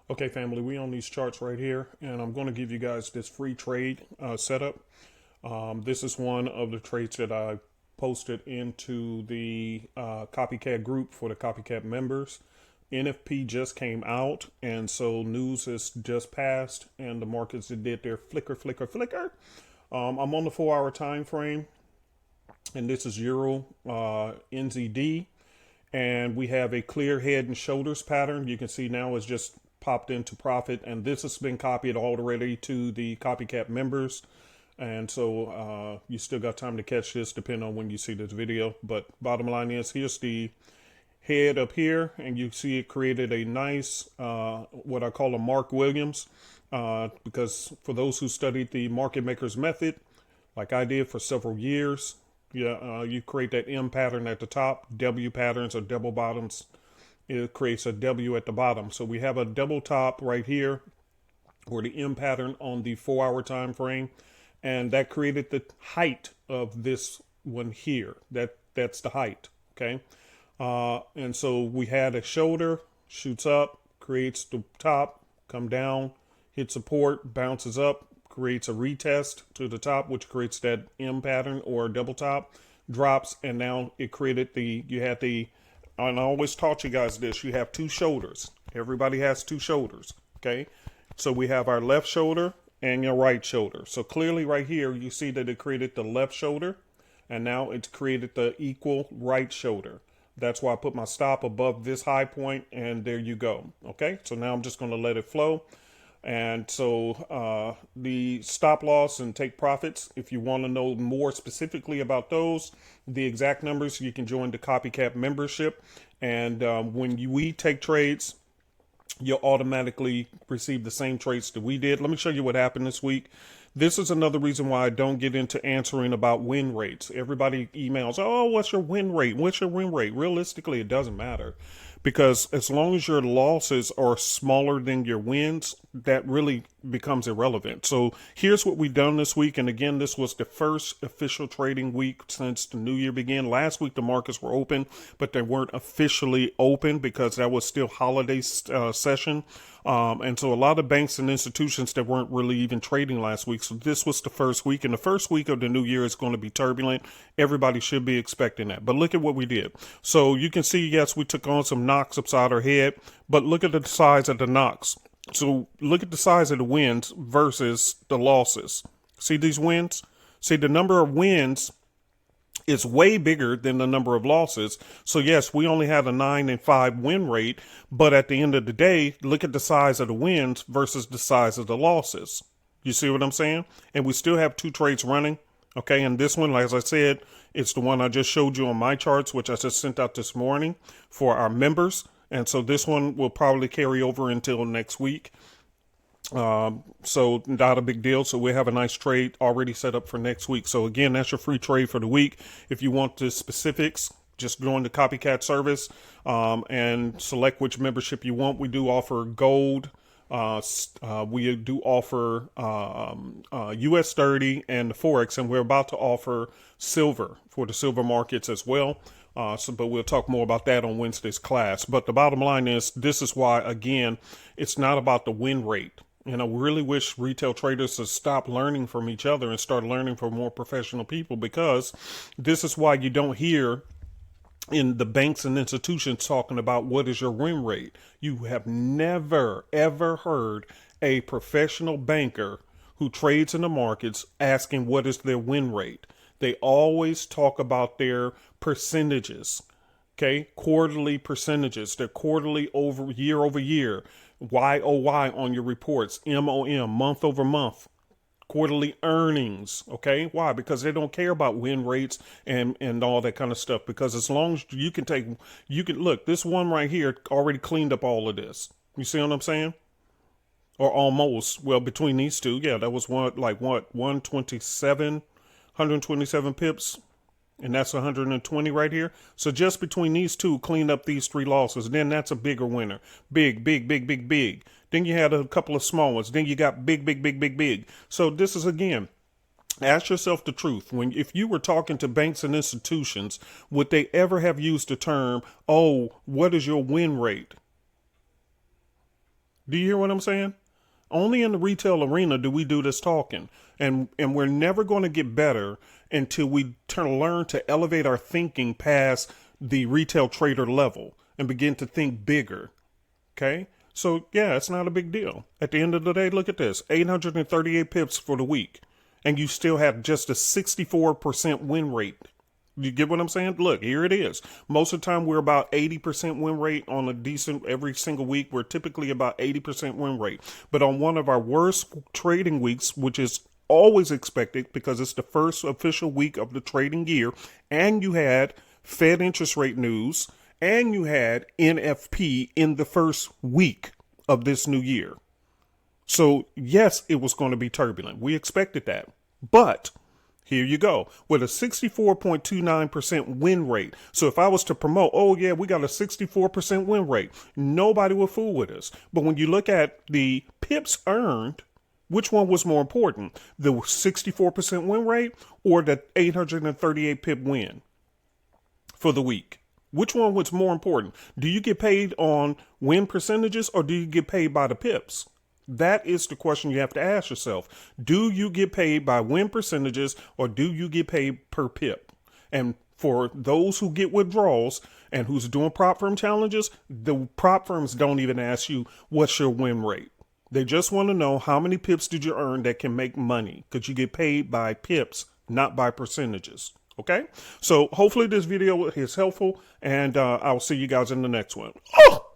Okay, family, we on these charts right here, and I'm going to give you guys this free trade setup. This is one of the trades that I posted into the copycat group for the copycat members. NFP just came out, and so news has just passed, and the markets did their flicker. I'm on the 4 hour time frame, and this is Euro NZD, and we have a clear head and shoulders pattern. You can see now it's just popped into profit, and this has been copied already to the copycat members, and so you still got time to catch this depending on when you see this video. But bottom line is, here's the head up here, and you see it created a nice what I call a Mark Williams, because for those who studied the market makers method like I did for several years, you create that M pattern at the top, W patterns or double bottoms. It creates a W at the bottom. So we have a double top right here, or the M pattern on the 4 hour time frame, and that created the height of this one here. That's the height. Okay, and so we had a shoulder, shoots up, creates the top, come down, hit support, bounces up, creates a retest to the top, which creates that M pattern or double top, drops, and now it created you had the, and I always taught you guys this, you have two shoulders. Everybody has two shoulders, okay? So we have our left shoulder and your right shoulder. So clearly right here, you see that it created the left shoulder, and now it's created the equal right shoulder. That's why I put my stop above this high point, and there you go, okay? So now I'm just gonna let it flow. And so the stop loss and take profits, if you want to know more specifically about those, the exact numbers, you can join the copycat membership. And when we take trades, you'll automatically receive the same trades that we did. Let me show you what happened this week. This is another reason why I don't get into answering about win rates. Everybody emails, oh, what's your win rate? What's your win rate? Realistically, it doesn't matter. Because as long as your losses are smaller than your wins, that really becomes irrelevant. So here's what we've done this week. And again, this was the first official trading week since the new year began. Last week, the markets were open, but they weren't officially open because that was still holiday session. And so a lot of banks and institutions that weren't really even trading last week. So this was the first week, and the first week of the new year is going to be turbulent. Everybody should be expecting that. But look at what we did. So you can see, yes, we took on some knocks upside our head, but look at the size of the knocks. So look at the size of the wins versus the losses. See these wins? See, the number of wins is way bigger than the number of losses. So yes, we only had a 9-5 win rate, but at the end of the day, look at the size of the wins versus the size of the losses. You see what I'm saying? And we still have two trades running. Okay, and this one, as I said, it's the one I just showed you on my charts, which I just sent out this morning for our members. And so this one will probably carry over until next week. So not a big deal. So we have a nice trade already set up for next week. So again, that's your free trade for the week. If you want the specifics, just go into Copycat service and select which membership you want. We do offer gold. We do offer US 30 and the Forex, and we're about to offer silver for the silver markets as well. But we'll talk more about that on Wednesday's class. But the bottom line is, this is why, again, it's not about the win rate. And I really wish retail traders would stop learning from each other and start learning from more professional people, because this is why you don't hear in the banks and institutions talking about what is your win rate. You have never, ever heard a professional banker who trades in the markets asking what is their win rate. They always talk about their percentages, okay? Quarterly percentages. They're quarterly over year, YOY on your reports, MOM, month over month, quarterly earnings, okay? Why? Because they don't care about win rates and all that kind of stuff, because as long as you can look, this one right here already cleaned up all of this. You see what I'm saying? Or almost. Well, between these two, yeah, that was 127 pips, and that's 120 right here. So just between these two, clean up these three losses, then that's a bigger winner. Big. Then you had a couple of small ones. Then you got big. So this is, again, ask yourself the truth. If you were talking to banks and institutions, would they ever have used the term, oh, what is your win rate? Do you hear what I'm saying? Only in the retail arena do we do this talking. And we're never going to get better until we learn to elevate our thinking past the retail trader level and begin to think bigger. Okay? So, yeah, it's not a big deal. At the end of the day, look at this. 838 pips for the week. And you still have just a 64% win rate. You get what I'm saying? Look, here it is. Most of the time, we're about 80% win rate on a decent every single week. We're typically about 80% win rate. But on one of our worst trading weeks, which is always expected because it's the first official week of the trading year, and you had Fed interest rate news, and you had NFP in the first week of this new year. So, yes, it was going to be turbulent. We expected that. But here you go with a 64.29% win rate. So if I was to promote, oh, yeah, we got a 64% win rate, nobody would fool with us. But when you look at the pips earned, which one was more important? The 64% win rate or the 838 pip win for the week? Which one was more important? Do you get paid on win percentages or do you get paid by the pips? That is the question you have to ask yourself. Do you get paid by win percentages or do you get paid per pip? And for those who get withdrawals and who's doing prop firm challenges, the prop firms don't even ask you what's your win rate. They just want to know how many pips did you earn that can make money, because you get paid by pips, not by percentages. Okay, so hopefully this video is helpful, and I'll see you guys in the next one. Oh!